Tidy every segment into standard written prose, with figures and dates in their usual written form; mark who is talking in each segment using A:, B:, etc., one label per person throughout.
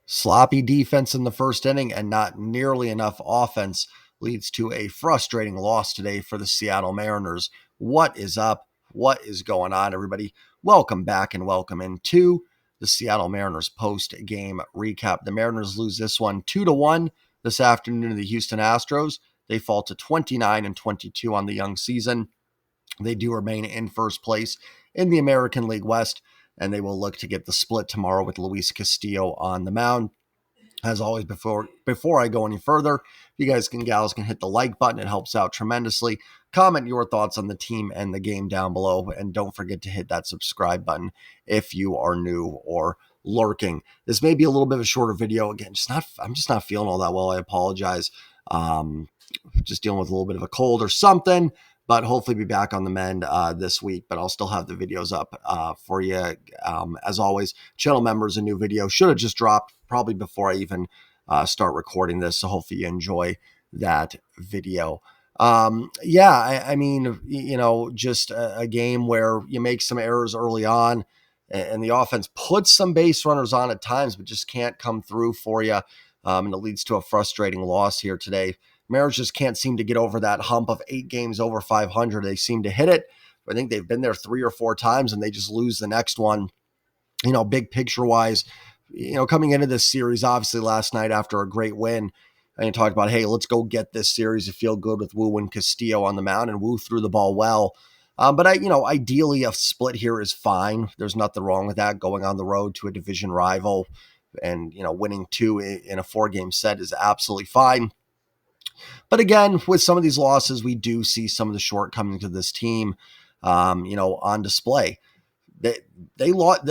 A: Sloppy defense in the first inning and not nearly enough offense leads to a frustrating loss today for the Seattle Mariners. What is up? What is going on, everybody? Welcome back and welcome into the Seattle Mariners post-game recap. The Mariners lose this one 2-1 this afternoon to the Houston Astros. They fall to 29-22 on the young season. They do remain in first place in the American League West, and they will look to get the split tomorrow with Luis Castillo on the mound. As always, before I go any further, you guys can gals can hit the like button. It helps out tremendously. Comment your thoughts on the team and the game down below, and don't forget to hit that subscribe button if you are new or lurking. This may be a little bit of a shorter video. Again, I'm just not feeling all that well. I apologize. Just dealing with a little bit of a cold or something, but hopefully be back on the mend this week. But I'll still have the videos up for you. As always, channel members, a new video should have just dropped probably before I even start recording this. So hopefully you enjoy that video. I mean, just a game where you make some errors early on and the offense puts some base runners on at times, but just can't come through for you. And it leads to a frustrating loss here today. Mariners just can't seem to get over that hump of 8 games over 500. They seem to hit it. I think they've been there 3 or 4 times and they just lose the next one. Big picture wise, coming into this series, obviously last night after a great win, and you talked about, hey, let's go get this series to feel good with Wu and Castillo on the mound, and Wu threw the ball well. But ideally a split here is fine. There's nothing wrong with that. Going on the road to a division rival and, winning 2 in a 4-game set is absolutely fine. But again, with some of these losses, we do see some of the shortcomings of this team, on display. They lost.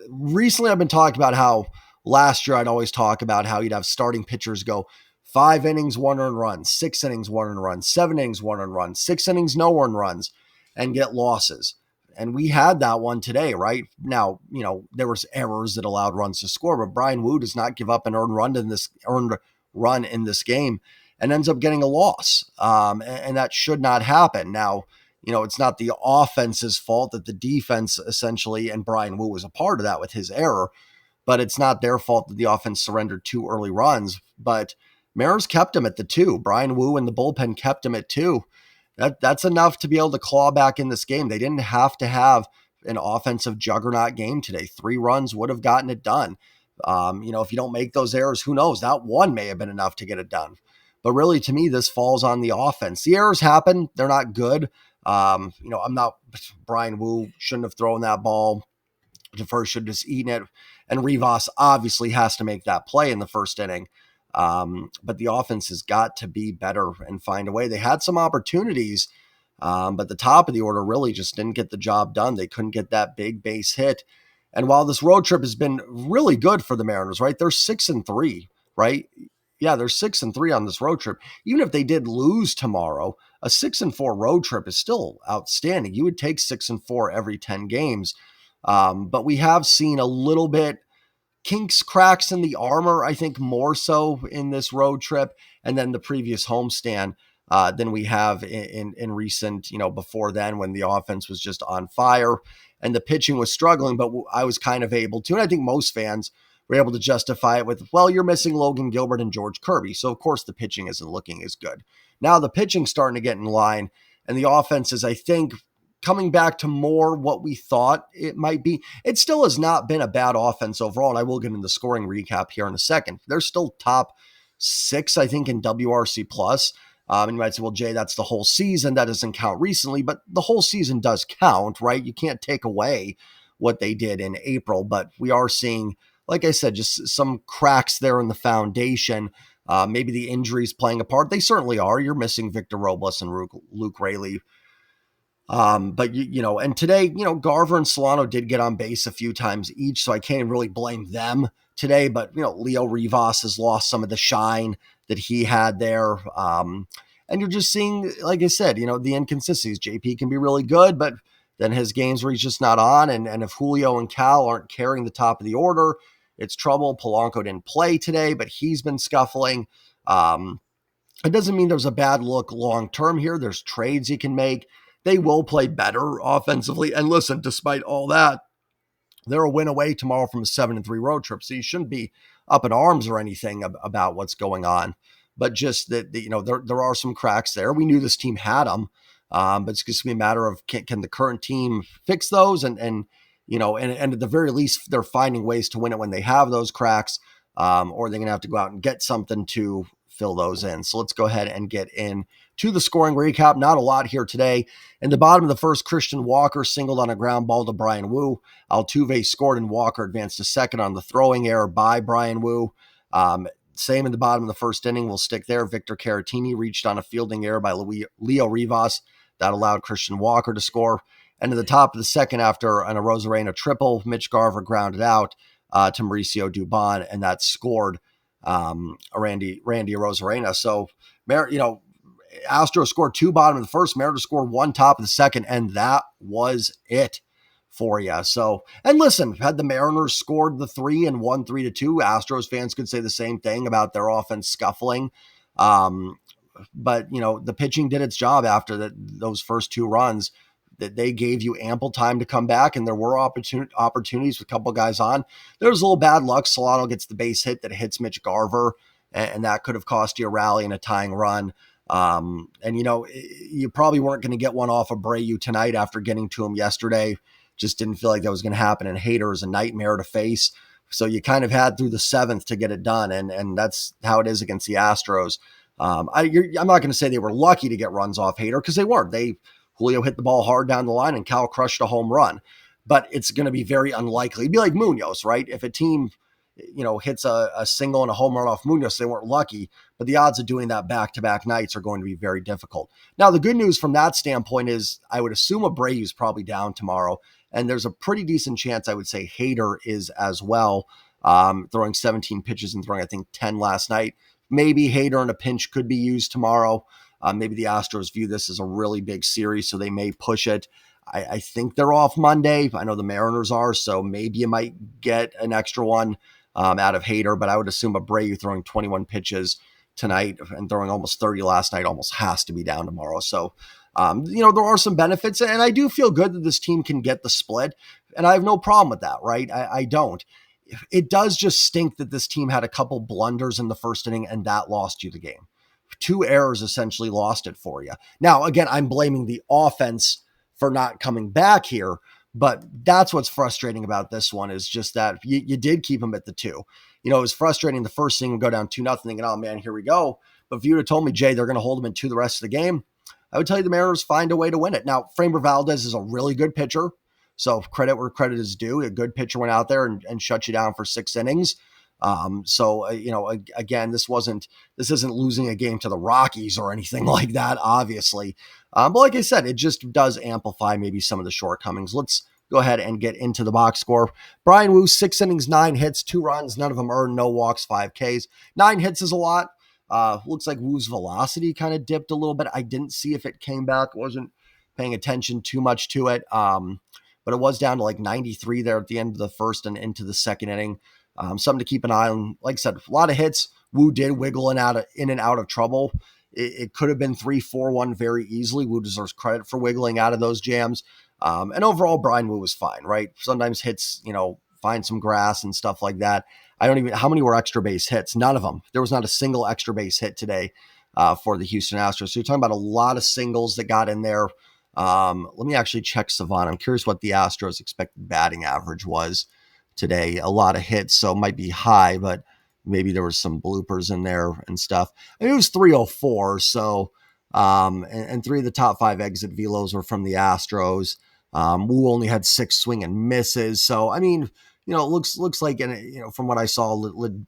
A: Recently, I've been talking about how last year I'd always talk about how you'd have starting pitchers go 5 innings, 1 earned run, 6 innings, 1 earned run, 7 innings, 1 earned run, 6 innings, no earned runs, and get losses. And we had that one today, right? Now, there was errors that allowed runs to score, but Brian Wu does not give up an earned run in this game and ends up getting a loss. And that should not happen. Now, it's not the offense's fault that the defense essentially, and Brian Wu was a part of that with his error, but it's not their fault that the offense surrendered 2 early runs. But Mariners kept him at the 2. Brian Wu and the bullpen kept him at 2. That's enough to be able to claw back in this game. They didn't have to have an offensive juggernaut game today. 3 runs would have gotten it done. If you don't make those errors, who knows? That one may have been enough to get it done. But really, to me, this falls on the offense. The errors happen. They're not good. Brian Wu shouldn't have thrown that ball. DeFer should have just eaten it. And Rivas obviously has to make that play in the first inning. But the offense has got to be better and find a way. They had some opportunities, but the top of the order really just didn't get the job done. They couldn't get that big base hit. And while this road trip has been really good for the Mariners, right? They're 6-3, right? Yeah, they're 6-3 on this road trip. Even if they did lose tomorrow, a 6-4 road trip is still outstanding. You would take 6-4 every 10 games. But we have seen a little bit kinks, cracks in the armor, I think more so in this road trip and then the previous homestand than we have in recent, before then when the offense was just on fire and the pitching was struggling, but I was kind of able to, and I think most fans were able to justify it with, well, you're missing Logan Gilbert and George Kirby. So of course the pitching isn't looking as good. Now the pitching's starting to get in line and the offense is, I think, coming back to more what we thought it might be. It still has not been a bad offense overall, and I will get into the scoring recap here in a second. They're still top 6, I think, in WRC+. And you might say, well, Jay, that's the whole season. That doesn't count recently, but the whole season does count, right? You can't take away what they did in April, but we are seeing, like I said, just some cracks there in the foundation. Maybe the injuries playing a part. They certainly are. You're missing Victor Robles and Luke Raley. But and today, Garver and Solano did get on base a few times each, so I can't really blame them today. But, Leo Rivas has lost some of the shine that he had there. And you're just seeing, like I said, the inconsistencies. JP can be really good, but then his games where he's just not on. And if Julio and Cal aren't carrying the top of the order, it's trouble. Polanco didn't play today, but he's been scuffling. It doesn't mean there's a bad look long-term here. There's trades you can make. They will play better offensively. And listen, despite all that, They're a win away tomorrow from a 7-3 road trip, so you shouldn't be up in arms or anything about what's going on. But just that, there are some cracks there. We knew this team had them, but it's just gonna be a matter of can the current team fix those, and at the very least, they're finding ways to win it when they have those cracks, or they're gonna have to go out and get something to fill those in. So let's go ahead and get in to the scoring recap. Not a lot here today. In the bottom of the first, Christian Walker singled on a ground ball to Brian Wu. Altuve scored, and Walker advanced to second on the throwing error by Brian Wu. Same in the bottom of the first inning. We'll stick there. Victor Caratini reached on a fielding error by Leo Rivas. That allowed Christian Walker to score. And at the top of the second, after an Arozarena triple, Mitch Garver grounded out to Mauricio Dubon, and that scored Randy Arozarena. So, Astros scored 2 bottom of the first, Mariners scored 1 top of the second, and that was it for you. So, and listen, had the Mariners scored the 3 and won 3-2, Astros fans could say the same thing about their offense scuffling. But the pitching did its job after those first 2 runs. That they gave you ample time to come back, and there were opportunities with a couple guys on. There was a little bad luck. Solano gets the base hit that hits Mitch Garver, and that could have cost you a rally and a tying run. You probably weren't going to get one off of Abreu tonight after getting to him yesterday. Just didn't feel like that was going to happen, and Hader is a nightmare to face. So you kind of had through the 7th to get it done, and that's how it is against the Astros. I'm not going to say they were lucky to get runs off Hader, because they weren't. Julio hit the ball hard down the line, and Cal crushed a home run. But it's going to be very unlikely. It'd be like Munoz, right? If a team, hits a single and a home run off Munoz, they weren't lucky. But the odds of doing that back-to-back nights are going to be very difficult. Now, the good news from that standpoint is I would assume Abreu is probably down tomorrow, and there's a pretty decent chance I would say Hader is as well, throwing 17 pitches and throwing, I think, 10 last night. Maybe Hader in a pinch could be used tomorrow. Maybe the Astros view this as a really big series, so they may push it. I think they're off Monday. I know the Mariners are, so maybe you might get an extra one out of Hader, but I would assume Abreu throwing 21 pitches tonight and throwing almost 30 last night almost has to be down tomorrow. So, there are some benefits, and I do feel good that this team can get the split, and I have no problem with that, right? I don't. It does just stink that this team had a couple blunders in the first inning, and that lost you the game. 2 errors essentially lost it for you. Now, again, I'm blaming the offense for not coming back here, but that's what's frustrating about this one is just that you did keep them at the 2. It was frustrating the first inning would go down 2-0, thinking, oh man, here we go. But if you would have told me, Jay, they're going to hold them in 2 the rest of the game, I would tell you the Mariners find a way to win it. Now, Framber Valdez is a really good pitcher, so credit where credit is due. A good pitcher went out there and shut you down for 6 innings. Again, this isn't losing a game to the Rockies or anything like that, obviously. But like I said, it just does amplify maybe some of the shortcomings. Let's go ahead and get into the box score. Brian Wu, 6 innings, 9 hits, 2 runs, none of them earned, no walks, 5 Ks. 9 hits is a lot. Looks like Wu's velocity kind of dipped a little bit. I didn't see if it came back. Wasn't paying attention too much to it. But it was down to like 93 there at the end of the first and into the second inning. Something to keep an eye on. Like I said, a lot of hits. Wu did wiggle in and out of trouble. It could have been 3-4-1 very easily. Wu deserves credit for wiggling out of those jams. And overall, Brian Wu was fine, right? Sometimes hits, find some grass and stuff like that. How many were extra base hits? None of them. There was not a single extra base hit today for the Houston Astros. So you're talking about a lot of singles that got in there. Let me actually check Savant. I'm curious what the Astros expected batting average was today. A lot of hits, so it might be high, but maybe there was some bloopers in there and stuff. It was 304, so and 3 of the top 5 exit velos were from the Astros. Wu only had 6 swing and misses, so I mean, it looks like, from what I saw,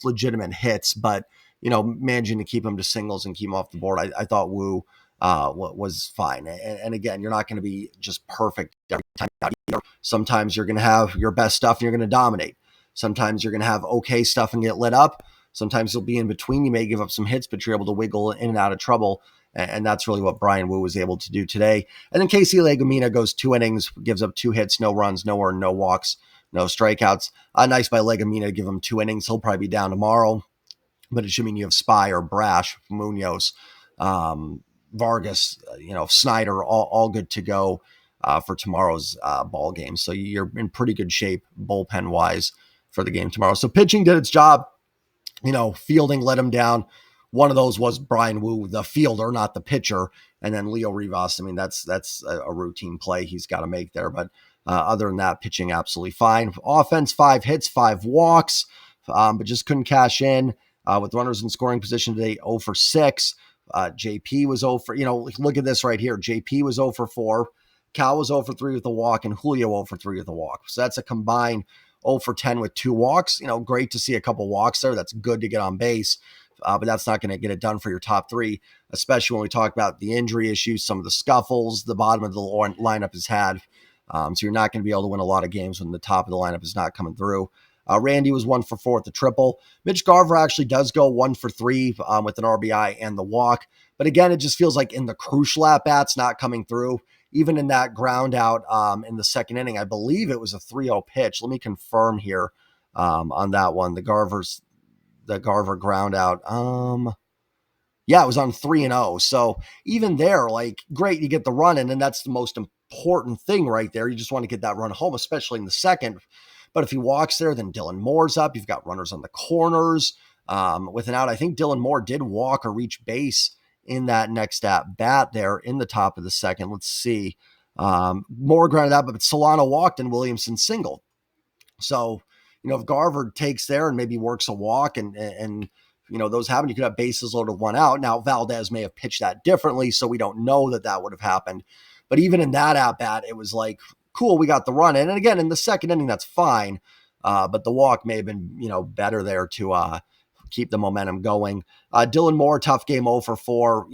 A: legitimate hits, but managing to keep him to singles and keep him off the board, I thought Wu was fine. And again, you're not going to be just perfect every time out either. Sometimes you're going to have your best stuff and you're going to dominate. Sometimes you're going to have okay stuff and get lit up. Sometimes you'll be in between. You may give up some hits, but you're able to wiggle in and out of trouble. And that's really what Brian Wu was able to do today. And then Casey Legumina goes 2 innings, gives up 2 hits, no runs, no earned, no walks, no strikeouts. Nice by Legumina to give him 2 innings. He'll probably be down tomorrow, but it should mean you have Spy or Brash, Munoz, Vargas, Snyder, all good to go for tomorrow's ball game. So you're in pretty good shape bullpen wise for the game tomorrow. So pitching did its job. Fielding let him down. One of those was Brian Wu, the fielder, not the pitcher, and then Leo Rivas. I mean, that's a routine play he's got to make there. But other than that, pitching absolutely fine. Offense, 5 hits, 5 walks, but just couldn't cash in with runners in scoring position today. 0 for 6. JP was 0 for. Look at this right here. JP was 0 for 4. Cal was 0 for 3 with a walk, and Julio 0 for 3 with a walk. So that's a combined 0 for 10 with 2 walks. Great to see a couple walks there. That's good to get on base, but that's not going to get it done for your top 3, especially when we talk about the injury issues, some of the scuffles the bottom of the lineup has had. So you're not going to be able to win a lot of games when the top of the lineup is not coming through. Randy was 1 for 4 at the triple. Mitch Garver actually does go 1 for 3 with an RBI and the walk. But again, it just feels like in the crucial at-bats not coming through. Even in that ground out in the second inning, I believe it was a 3-0 pitch. Let me confirm here on that one. The Garver ground out. Yeah, it was on 3-0. So even there, great, you get the run in, and that's the most important thing right there. You just want to get that run home, especially in the second. But if he walks there, then Dylan Moore's up. You've got runners on the corners. With an out, I think Dylan Moore did walk or reach base in that next at bat there in the top of the second. Let's see. Moore grounded out, but Solano walked and Williamson singled. So, if Garver takes there and maybe works a walk and those happen, you could have bases loaded, 1 out. Now, Valdez may have pitched that differently, so we don't know that would have happened. But even in that at bat, it was like, cool, we got the run in. And again, in the second inning, that's fine. But the walk may have been, better there to keep the momentum going. Dylan Moore, tough game, 0 for 4.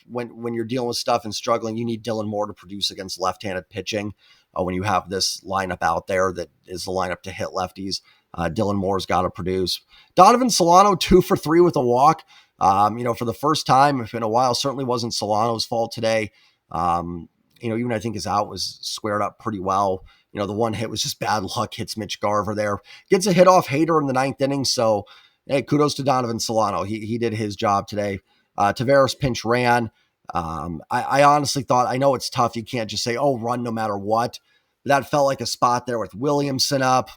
A: When you're dealing with stuff and struggling, you need Dylan Moore to produce against left-handed pitching. When you have this lineup out there that is the lineup to hit lefties, Dylan Moore's got to produce. Donovan Solano, 2 for 3 with a walk. For the first time in a while, certainly wasn't Solano's fault today. Even I think his out was squared up pretty well. The one hit was just bad luck, hits Mitch Garver there. Gets a hit off Hader in the 9th inning, so hey, kudos to Donovan Solano. He did his job today. Taveras pinch ran. I honestly thought, I know it's tough. You can't just say, run no matter what. But that felt like a spot there with Williamson up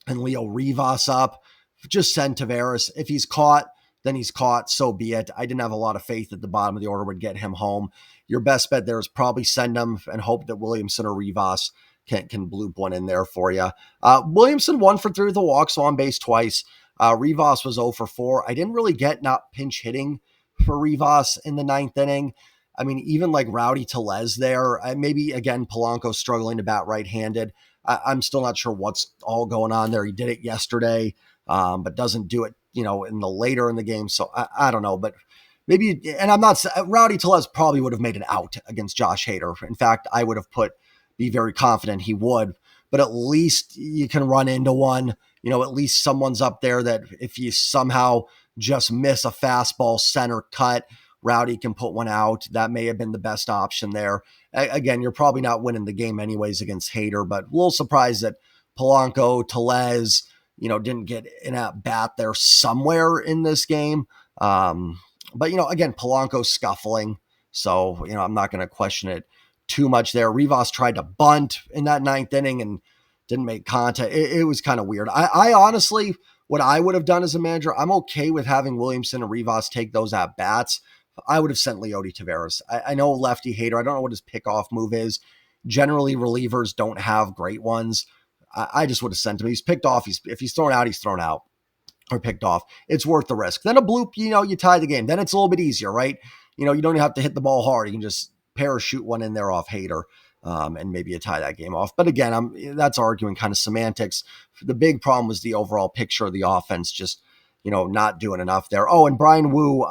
A: and Leo Rivas up. Just send Taveras. If he's caught, then he's caught. So be it. I didn't have a lot of faith that the bottom of the order would get him home. Your best bet there is probably send him and hope that Williamson or Rivas can bloop one in there for you. Williamson 1 for 3 with a walk, so on base twice. Rivas was 0 for 4. I didn't really get not pinch hitting for Rivas in the 9th inning. I mean, even like Rowdy Tellez there, maybe again, Polanco struggling to bat right-handed. I'm still not sure what's all going on there. He did it yesterday, but doesn't do it, in the later in the game. So I don't know, but maybe, and I'm not, Rowdy Tellez probably would have made an out against Josh Hader. In fact, I would have be very confident he would, but at least you can run into one. At least someone's up there that if you somehow just miss a fastball center cut, Rowdy can put one out. That may have been the best option there. Again, you're probably not winning the game anyways against Hader, but a little surprised that Polanco, Tellez, didn't get an at bat there somewhere in this game. But again, Polanco scuffling. So, I'm not going to question it too much there. Rivas tried to bunt in that 9th inning and didn't make contact. It was kind of weird. I honestly, what I would have done as a manager, I'm okay with having Williamson and Rivas take those at bats. I would have sent Leody Taveras. I know lefty Hader. I don't know what his pickoff move is. Generally, relievers don't have great ones. I just would have sent him. He's picked off. If he's thrown out, he's thrown out or picked off. It's worth the risk. Then a bloop, you tie the game. Then it's a little bit easier, right? You don't have to hit the ball hard. You can just parachute one in there off Hader. And maybe you tie that game off. But again, that's arguing kind of semantics. The big problem was the overall picture of the offense, just, not doing enough there. Oh, and Brian Wu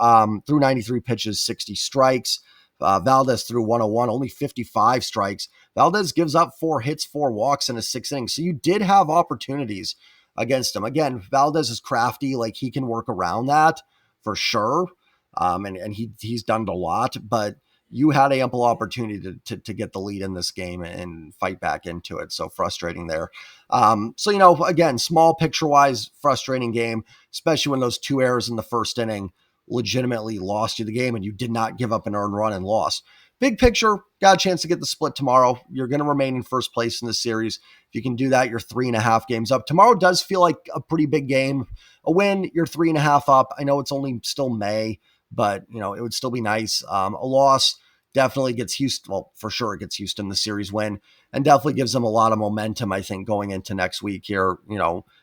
A: threw 93 pitches, 60 strikes. Valdez threw 101, only 55 strikes. Valdez gives up 4 hits, 4 walks in a 6th inning. So you did have opportunities against him. Again, Valdez is crafty. Like, he can work around that for sure. And he's done it a lot, but you had ample opportunity to get the lead in this game and fight back into it. So frustrating there. So, again, small picture-wise, frustrating game, especially when those 2 errors in the first inning legitimately lost you the game and you did not give up an earned run and lost. big picture, got a chance to get the split tomorrow. You're going to remain in first place in the series. If you can do that, you're 3.5 games up. Tomorrow does feel like a pretty big game. A win, you're 3.5 up. I know it's only still May, but it would still be nice. A loss definitely gets Houston. Well, for sure it gets Houston the series win, and definitely gives them a lot of momentum, I think, going into next week here.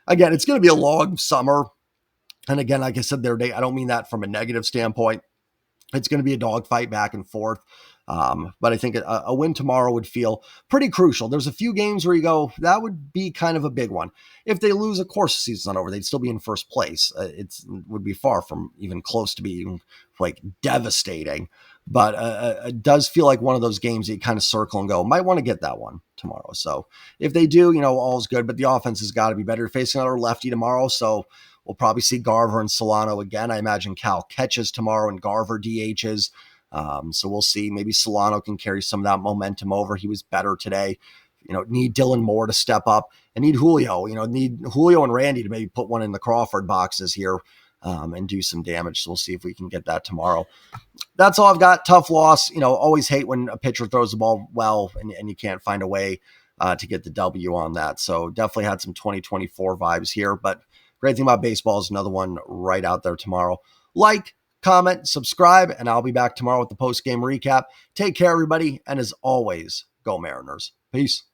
A: Again, it's going to be a long summer. And again, like I said the other day, I don't mean that from a negative standpoint. It's going to be a dogfight back and forth. But I think a win tomorrow would feel pretty crucial. There's a few games where you go, that would be kind of a big one. If they lose, of course, the season's not over. They'd still be in first place. It would be far from even close to being like devastating. But it does feel like one of those games that you kind of circle and go, might want to get that one tomorrow. So if they do, all's good. But the offense has got to be better. You're facing another lefty tomorrow, so we'll probably see Garver and Solano again. I imagine Cal catches tomorrow and Garver DHs. So we'll see. Maybe Solano can carry some of that momentum over. He was better today. Need Dylan Moore to step up and need Julio. Need Julio and Randy to maybe put one in the Crawford boxes here and do some damage. So we'll see if we can get that tomorrow. That's all I've got. Tough loss. Always hate when a pitcher throws the ball well and you can't find a way to get the W on that. So definitely had some 2024 vibes here. But great thing about baseball is another one right out there tomorrow. Like, comment, subscribe, and I'll be back tomorrow with the post-game recap. Take care, everybody, and as always, go Mariners. Peace.